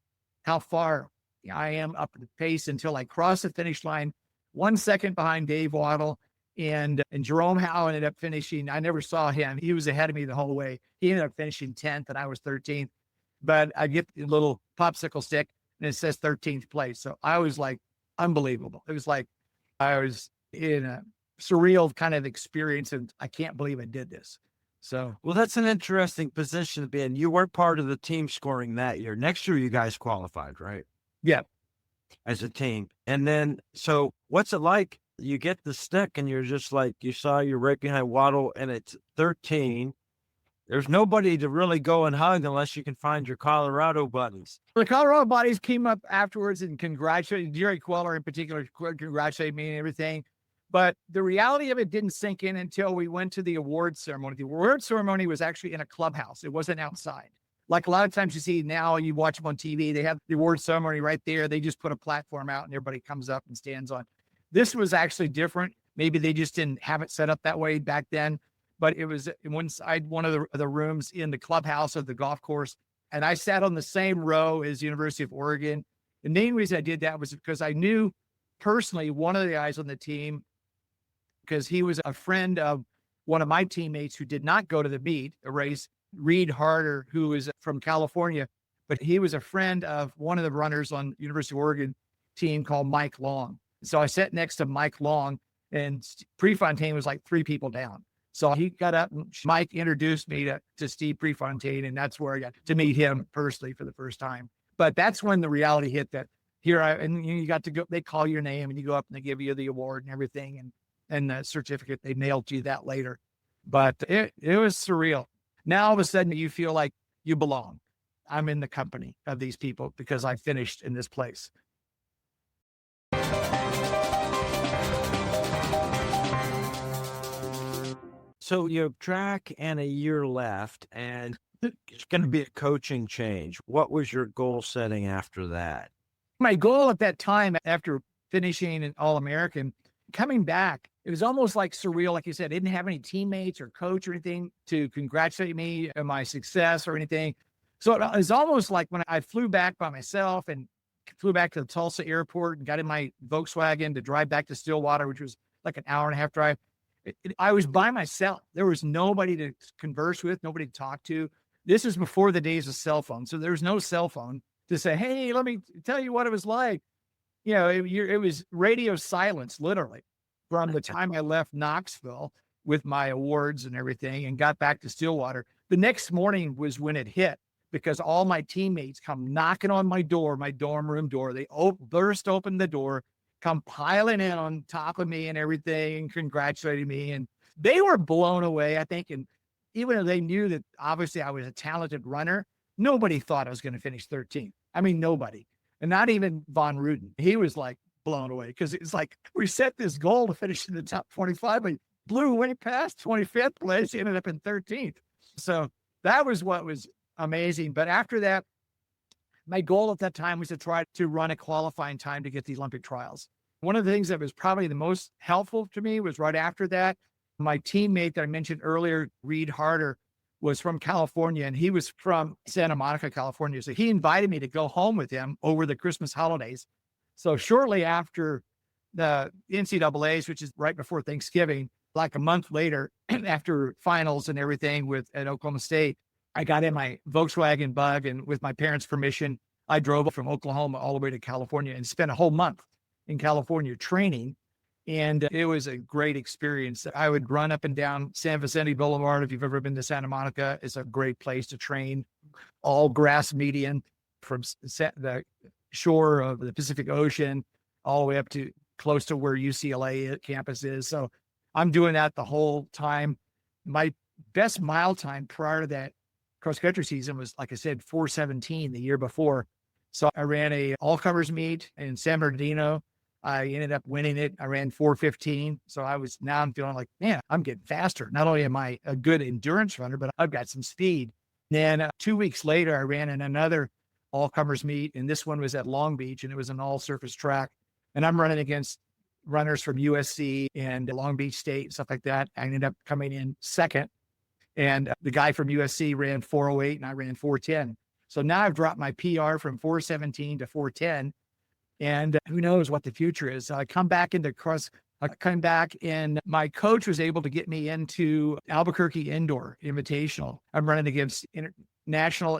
how far I am up the pace until I cross the finish line 1 second behind Dave Wottle. And Jerome Howe ended up finishing. I never saw him. He was ahead of me the whole way. He ended up finishing 10th and I was 13th. But I get the little popsicle stick and it says 13th place. So I was like, unbelievable. It was like I was in a surreal kind of experience and I can't believe I did this. So, well, that's an interesting position to be in. You weren't part of the team scoring that year. Next year, you guys qualified, right? Yeah. As a team. And then, so what's it like? You get the stick and you're just like, you're right behind Waddle and it's 13. There's nobody to really go and hug unless you can find your Colorado buddies. The Colorado buddies came up afterwards and congratulated, Jerry Queller in particular, congratulated me and everything. But the reality of it didn't sink in until we went to the awards ceremony. The awards ceremony was actually in a clubhouse. It wasn't outside. Like a lot of times you see now, you watch them on TV, they have the awards ceremony right there. They just put a platform out and everybody comes up and stands on. This was actually different. Maybe they just didn't have it set up that way back then. But it was inside one of the rooms in the clubhouse of the golf course. And I sat on the same row as University of Oregon. The main reason I did that was because I knew personally one of the guys on the team, because he was a friend of one of my teammates who did not go to the meet, a race, Reed Harder, who was from California, but he was a friend of one of the runners on University of Oregon team called Mike Long. So I sat next to Mike Long and Prefontaine was like 3 people down. So he got up and Mike introduced me to Steve Prefontaine, and that's where I got to meet him personally for the first time. But that's when the reality hit that and you got to go, they call your name and you go up and they give you the award and everything and the certificate, they mailed you that later. But it was surreal. Now all of a sudden you feel like you belong. I'm in the company of these people because I finished in this place. So you have track and a year left, and it's going to be a coaching change. What was your goal setting after that? My goal at that time, after finishing an All-American, coming back, it was almost like surreal. Like you said, I didn't have any teammates or coach or anything to congratulate me on my success or anything. So it was almost like when I flew back by myself and flew back to the Tulsa airport and got in my Volkswagen to drive back to Stillwater, which was like an hour-and-a-half drive. I was by myself. There was nobody to converse with, nobody to talk to. This is before the days of cell phone. So there was no cell phone to say, hey, let me tell you what it was like. You know, it was radio silence, literally, from the time I left Knoxville with my awards and everything and got back to Stillwater. The next morning was when it hit because all my teammates come knocking on my door, my dorm room door. They burst open the door, come piling in on top of me and everything and congratulating me. And they were blown away, I think. And even though they knew that obviously I was a talented runner, nobody thought I was going to finish 13th. I mean, nobody. And not even Von Ruden. He was like blown away because it's like we set this goal to finish in the top 25, but blew way past 25th place, ended up in 13th. So that was what was amazing. But after that, my goal at that time was to try to run a qualifying time to get the Olympic trials. One of the things that was probably the most helpful to me was right after that, my teammate that I mentioned earlier, Reed Harder, was from California, and he was from Santa Monica, California. So he invited me to go home with him over the Christmas holidays. So shortly after the NCAAs, which is right before Thanksgiving, like a month later, after finals and everything at Oklahoma State, I got in my Volkswagen Bug, and with my parents' permission, I drove from Oklahoma all the way to California and spent a whole month in California training. And it was a great experience. I would run up and down San Vicente Boulevard. If you've ever been to Santa Monica, it's a great place to train. All grass median from the shore of the Pacific Ocean all the way up to close to where UCLA campus is. So I'm doing that the whole time. My best mile time prior to that cross-country season was, like I said, 4:17 the year before. So I ran a all-comers meet in San Bernardino. I ended up winning it. I ran 4:15. So I'm feeling like, man, I'm getting faster. Not only am I a good endurance runner, but I've got some speed. Then 2 weeks later, I ran in another all-comers meet, and this one was at Long Beach, and it was an all-surface track. And I'm running against runners from USC and Long Beach State, stuff like that. I ended up coming in second. And the guy from USC ran 4:08 and I ran 4:10. So now I've dropped my PR from 4:17 to 4:10. And who knows what the future is. So I come back and my coach was able to get me into Albuquerque Indoor Invitational. I'm running against international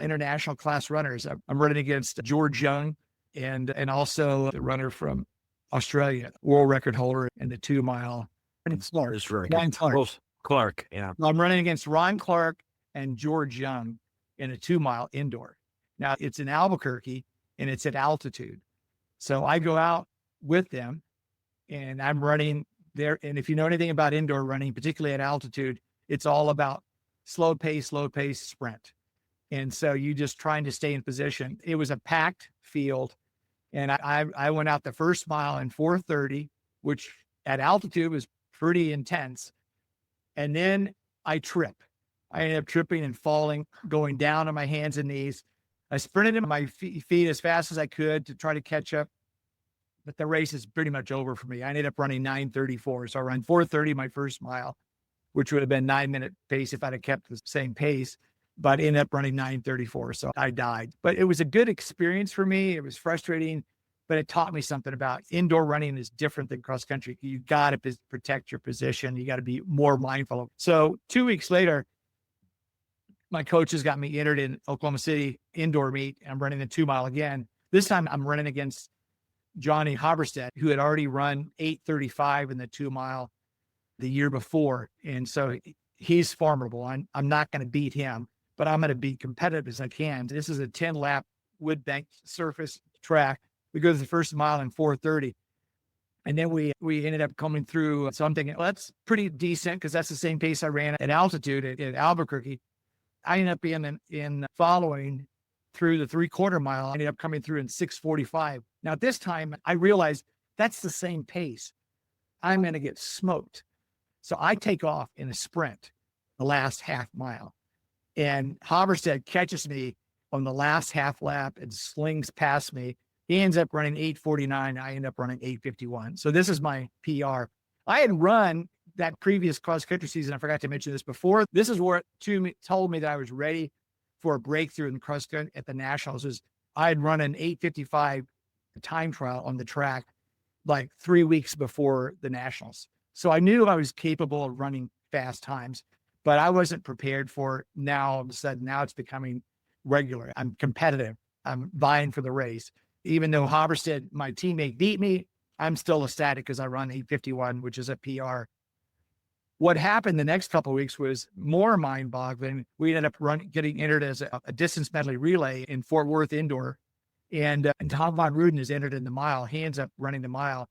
class runners. I'm running against George Young and also the runner from Australia, world record holder in the 2 mile. Clark. Yeah. I'm running against Ron Clark and George Young in a 2 mile indoor. Now it's in Albuquerque and it's at altitude. So I go out with them and I'm running there. And if you know anything about indoor running, particularly at altitude, it's all about slow pace sprint. And so you just trying to stay in position. It was a packed field. And I went out the first mile in 4:30, which at altitude was pretty intense. And then I trip. I ended up tripping and falling, going down on my hands and knees. I sprinted in my feet as fast as I could to try to catch up. But the race is pretty much over for me. I ended up running 9:34. So I ran 4:30 my first mile, which would have been 9-minute pace if I'd have kept the same pace. But I ended up running 9:34. So I died. But it was a good experience for me. It was frustrating, but it taught me something about indoor running is different than cross country. You got to protect your position. You got to be more mindful. So 2 weeks later, my coaches got me entered in Oklahoma City indoor meet. I'm running the 2 mile again. This time I'm running against Johnny Haberstedt, who had already run 8:35 in the 2 mile the year before. And so he's formidable. I'm not going to beat him, but I'm going to be competitive as I can. This is a 10 lap wood bank surface track. We go to the first mile in 4:30. And then we ended up coming through. So I'm thinking, well, that's pretty decent because that's the same pace I ran at altitude at Albuquerque. I ended up being in following through the 3/4 mile. I ended up coming through in 6:45. Now, this time I realized that's the same pace. I'm going to get smoked. So I take off in a sprint the last half mile. And Haberstedt catches me on the last half lap and slings past me. He ends up running 8:49. I end up running 8:51. So this is my PR. I had run that previous cross-country season. I forgot to mention this before. This is where it told me that I was ready for a breakthrough in cross-country at the Nationals. I had run an 8:55 time trial on the track like 3 weeks before the Nationals. So I knew I was capable of running fast times, but I wasn't prepared for it. Now, all of a sudden, now it's becoming regular. I'm competitive. I'm vying for the race. Even though Haberstedt, my teammate, beat me, I'm still ecstatic because I run 8:51, which is a PR. What happened the next couple of weeks was more mind-boggling. We ended up getting entered as a distance medley relay in Fort Worth indoor. And Tom Von Ruden is entered in the mile. He ends up running the mile.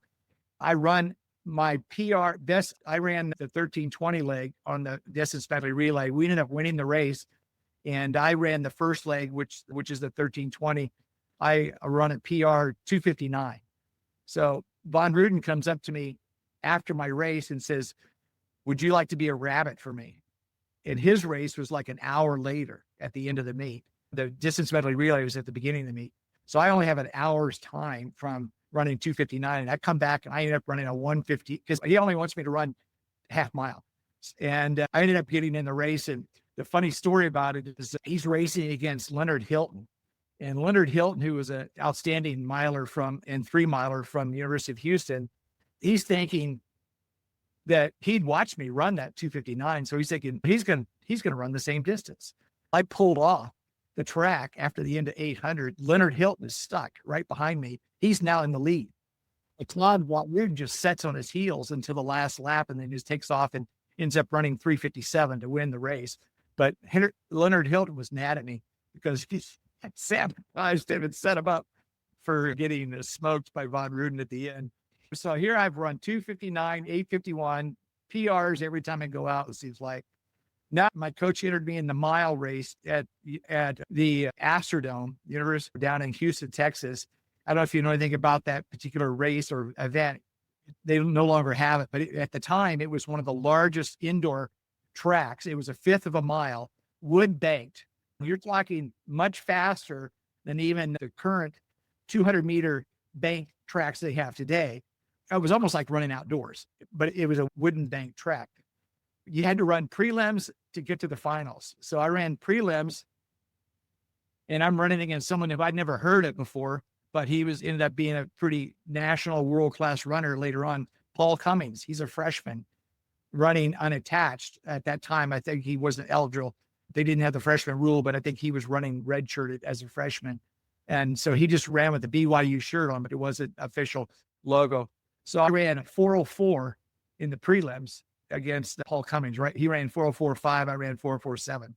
I run my PR best. I ran the 13:20 leg on the distance medley relay. We ended up winning the race. And I ran the first leg, which is the 13:20. I run a PR 2:59. So Von Ruden comes up to me after my race and says, "Would you like to be a rabbit for me?" And his race was like an hour later at the end of the meet. The distance medley relay was at the beginning of the meet. So I only have an hour's time from running 2:59. And I come back and I ended up running a 1:50 because he only wants me to run half mile. And I ended up getting in the race. And the funny story about it is he's racing against Leonard Hilton. And Leonard Hilton, who was an outstanding miler and 3-miler from the University of Houston, he's thinking that he'd watch me run that 259. So he's thinking he's going to run the same distance. I pulled off the track after the end of 800. Leonard Hilton is stuck right behind me. He's now in the lead. Claude Ryun just sets on his heels until the last lap and then just takes off and ends up running 3:57 to win the race. But Leonard Hilton was mad at me because he's sabotaged him and set him up for getting smoked by Von Ruden at the end. So here I've run 2:59, 8:51, PRs every time I go out, it seems like. Now my coach entered me in the mile race at the Astrodome, University down in Houston, Texas. I don't know if you know anything about that particular race or event. They no longer have it, but at the time, it was one of the largest indoor tracks. It was a fifth of a mile, wood banked. You're talking much faster than even the current 200-meter bank tracks they have today. It was almost like running outdoors, but it was a wooden bank track. You had to run prelims to get to the finals. So I ran prelims, and I'm running against someone who I'd never heard of before, but he ended up being a pretty national world-class runner later on. Paul Cummings, he's a freshman running unattached. At that time, I think he wasn't eligible. They didn't have the freshman rule, but I think he was running redshirted as a freshman. And so he just ran with the BYU shirt on, but it wasn't official logo. So I ran a 4:04 in the prelims against Paul Cummings, right? He ran 4:04.5. I ran 4:04.7.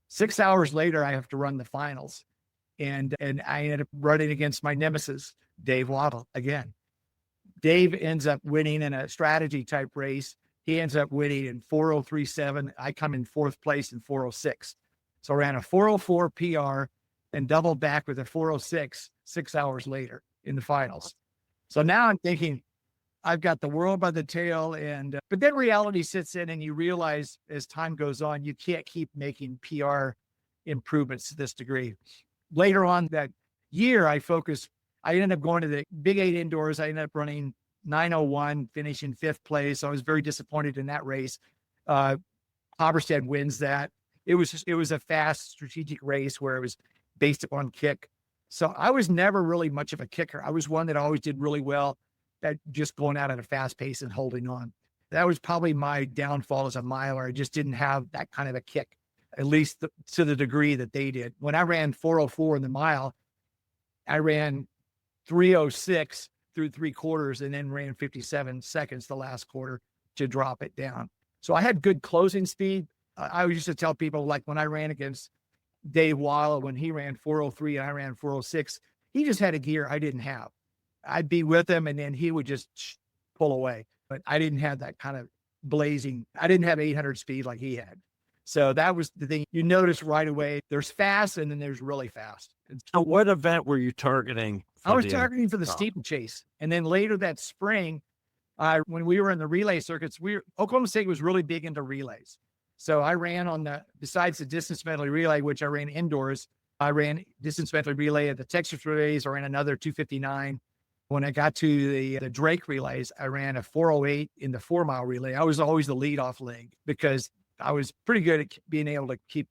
6 hours later, I have to run the finals. And I ended up running against my nemesis, Dave Wottle, again. Dave ends up winning in a strategy type race. He ends up winning in 4:03.7. I come in fourth place in 4:06. So I ran a 4:04 PR and doubled back with a 4:06 6 hours later in the finals. So now I'm thinking, I've got the world by the tail. But then reality sits in and you realize as time goes on, you can't keep making PR improvements to this degree. Later on that year, I ended up going to the Big 8 indoors. I ended up running 9:01, finishing fifth place. I was very disappointed in that race. Haberstead wins that. It was a fast strategic race where it was based upon kick. So I was never really much of a kicker. I was one that always did really well at just going out at a fast pace and holding on. That was probably my downfall as a miler. I just didn't have that kind of a kick, at least to the degree that they did. When I ran 4:04 in the mile, I ran 3:06 through 3/4 and then ran 57 seconds the last quarter to drop it down. So I had good closing speed. I used to tell people, like when I ran against Dave Wottle, when he ran 4:03 and I ran 4:06, he just had a gear I didn't have. I'd be with him and then he would just pull away. But I didn't have that kind of blazing. I didn't have 800 speed like he had. So that was the thing. You notice right away, there's fast and then there's really fast. So what event were you targeting? I was targeting for the steeplechase. And then later that spring, when we were in the relay circuits, Oklahoma State was really big into relays. So I ran besides the distance medley relay, which I ran indoors, I ran distance medley relay at the Texas relays. I ran another 2:59. When I got to the Drake relays, I ran a 4:08 in the 4-mile relay. I was always the leadoff leg because I was pretty good at being able to keep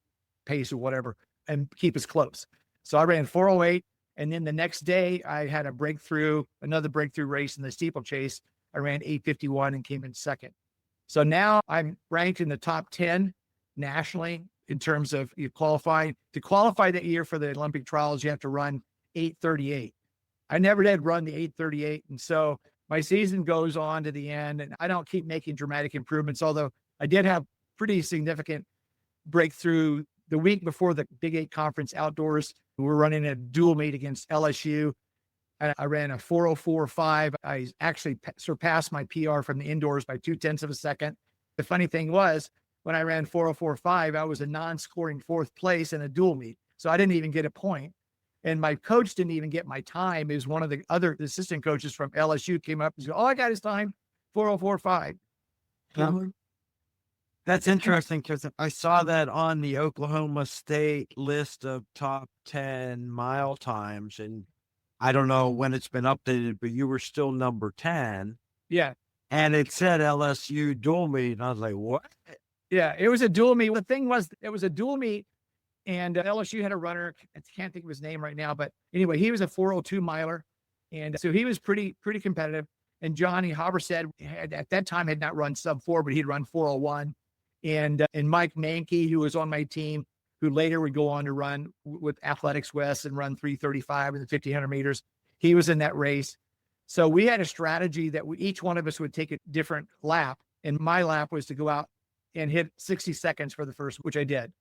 pace or whatever and keep us close. So I ran 4:08. And then the next day I had another breakthrough race in the steeplechase. I ran 8:51 and came in second. So now I'm ranked in the top 10 nationally in terms of qualifying. To qualify that year for the Olympic trials, you have to run 8:38. I never did run the 8:38. And so my season goes on to the end and I don't keep making dramatic improvements, although I did have pretty significant breakthrough the week before the Big 8 conference outdoors. We were running a dual meet against LSU. And I ran a 4:04.5. I actually surpassed my PR from the indoors by 0.2 of a second. The funny thing was, when I ran 4:04.5, I was a non-scoring fourth place in a dual meet. So I didn't even get a point. And my coach didn't even get my time. It was one of the other assistant coaches from LSU came up and said, "Oh, I got his time, 4:04.5. That's interesting because I saw that on the Oklahoma State list of top 10 mile times. And I don't know when it's been updated, but you were still number 10. Yeah. And it said LSU dual meet. And I was like, what? Yeah, it was a dual meet. The thing was, it was a dual meet, and LSU had a runner. I can't think of his name right now, but anyway, he was a 402 miler. And so he was pretty competitive. And Johnny Haberstead at that time had not run sub 4, but he'd run 401. And Mike Mankey, who was on my team, who later would go on to run with Athletics West and run 335 in the 1500 meters. He was in that race. So we had a strategy that each one of us would take a different lap. And my lap was to go out and hit 60 seconds for the first, which I did.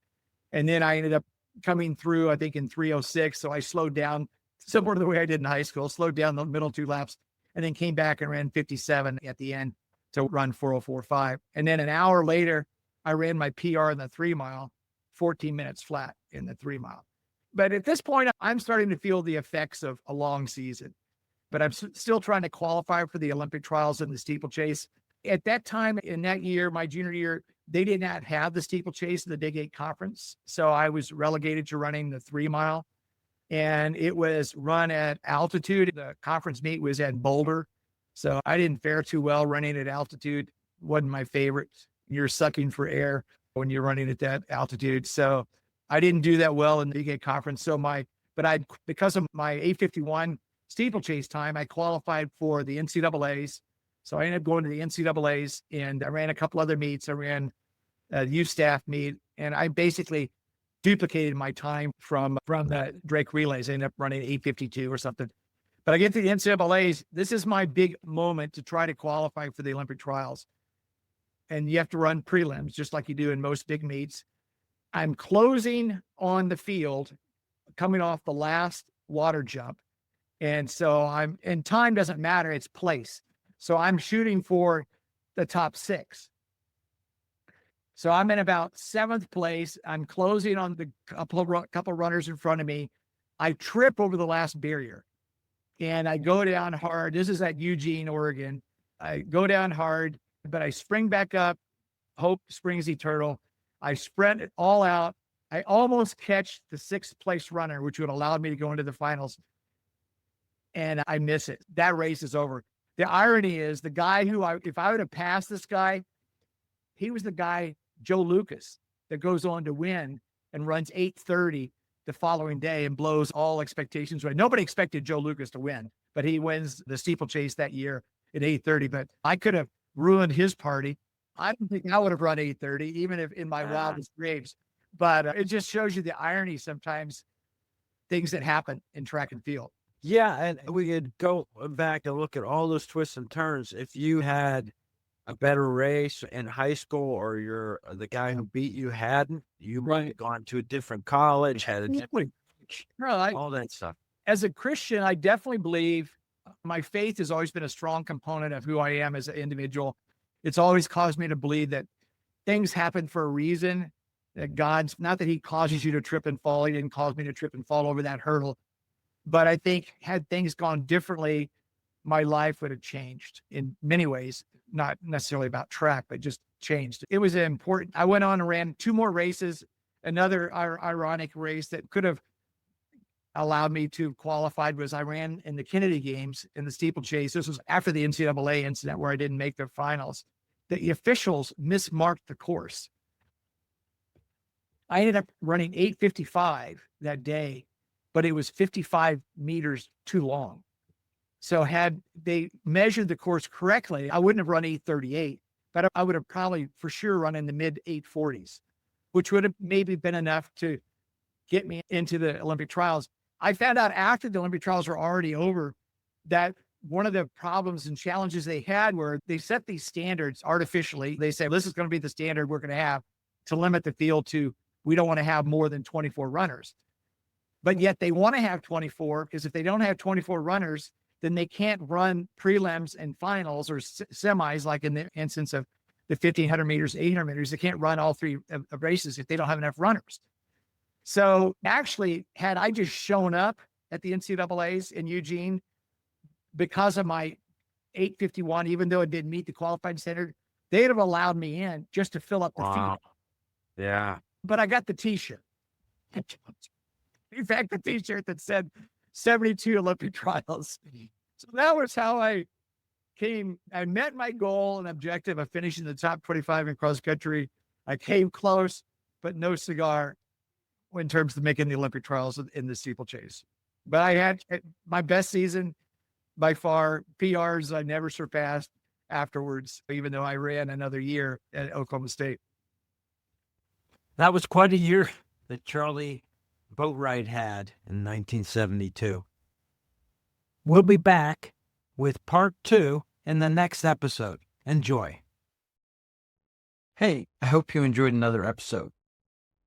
And then I ended up coming through, I think in 306. So I slowed down similar to the way I did in high school, slowed down the middle 2 laps, and then came back and ran 57 at the end to run 404.5. And then an hour later, I ran my PR in the 3 mile, 14 minutes flat in the 3 mile. But at this point, I'm starting to feel the effects of a long season, but I'm still trying to qualify for the Olympic trials in the steeplechase. At that time in that year, my junior year, they did not have the steeplechase in the Big 8 conference. So I was relegated to running the 3 mile. And it was run at altitude. The conference meet was at Boulder. So I didn't fare too well running at altitude. Wasn't my favorite. You're sucking for air when you're running at that altitude. So I didn't do that well in the Big 8 conference. So because of my 851 steeplechase time, I qualified for the NCAAs. So I ended up going to the NCAAs, and I ran a couple other meets. I ran a youth staff meet, and I basically duplicated my time from the Drake relays. I ended up running 852 or something. But I get to the NCAAs. This is my big moment to try to qualify for the Olympic trials. And you have to run prelims just like you do in most big meets. I'm closing on the field, coming off the last water jump. And so and time doesn't matter, it's place. So I'm shooting for the top 6. So I'm in about 7th place. I'm closing on the couple runners in front of me. I trip over the last barrier and I go down hard. This is at Eugene, Oregon. I go down hard, but I spring back up. Hope springs eternal. I sprint it all out. I almost catch the 6th place runner, which would allow me to go into the finals. And I miss it. That race is over. The irony is the guy if I would have passed this guy, he was the guy, Joe Lucas, that goes on to win and runs 8:30 the following day and blows all expectations away. Nobody expected Joe Lucas to win, but he wins the steeplechase that year at 8:30. But I could have ruined his party. I don't think I would have run 8:30, even if in my wildest dreams. But it just shows you the irony sometimes, things that happen in track and field. Yeah, and we could go back and look at all those twists and turns. If you had a better race in high school, or the guy who beat you hadn't, you might have gone to a different college, had a different, all that stuff. As a Christian, I definitely believe my faith has always been a strong component of who I am as an individual. It's always caused me to believe that things happen for a reason, that God's not that he causes you to trip and fall. He didn't cause me to trip and fall over that hurdle. But I think had things gone differently, my life would have changed in many ways, not necessarily about track, but just changed. It was important. I went on and ran 2 more races, another ironic race that could have allowed me to qualify was I ran in the Kennedy Games in the steeplechase. This was after the NCAA incident where I didn't make the finals. The officials mismarked the course. I ended up running 8:55 that day, but it was 55 meters too long. So had they measured the course correctly, I wouldn't have run 8:38, but I would have probably for sure run in the mid 8:40s, which would have maybe been enough to get me into the Olympic trials. I found out after the Olympic trials were already over that one of the problems and challenges they had were they set these standards artificially. They said, this is going to be the standard we're going to have to limit the field to, we don't want to have more than 24 runners. But yet they want to have 24 because if they don't have 24 runners, then they can't run prelims and finals or semis, like in the instance of the 1500 meters, 800 meters. They can't run all 3 races if they don't have enough runners. So actually, had I just shown up at the NCAAs in Eugene because of my 8:51, even though it didn't meet the qualifying standard, they'd have allowed me in just to fill up the field. Yeah. But I got the t-shirt. In fact, the t-shirt that said 72 Olympic trials. So that was how I met my goal and objective of finishing the top 25 in cross country I came close, but no cigar in terms of making the Olympic trials in the steeplechase. But I had my best season by far. PRs I never surpassed afterwards, even though I ran another year at Oklahoma State. That was quite a year that Charlie Boatright had in 1972. We'll be back with part 2 in the next episode. Enjoy. Hey, I hope you enjoyed another episode.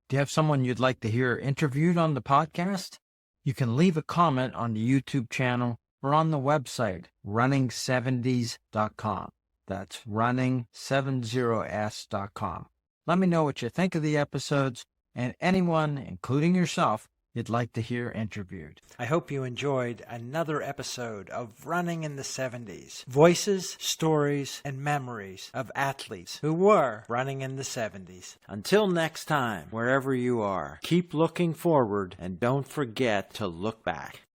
Do you have someone you'd like to hear interviewed on the podcast? You can leave a comment on the YouTube channel or on the website, running70s.com. That's running70s.com. Let me know what you think of the episodes and anyone, including yourself, you'd like to hear interviewed. I hope you enjoyed another episode of Running in the 70s. Voices, stories, and memories of athletes who were running in the 70s. Until next time, wherever you are, keep looking forward and don't forget to look back.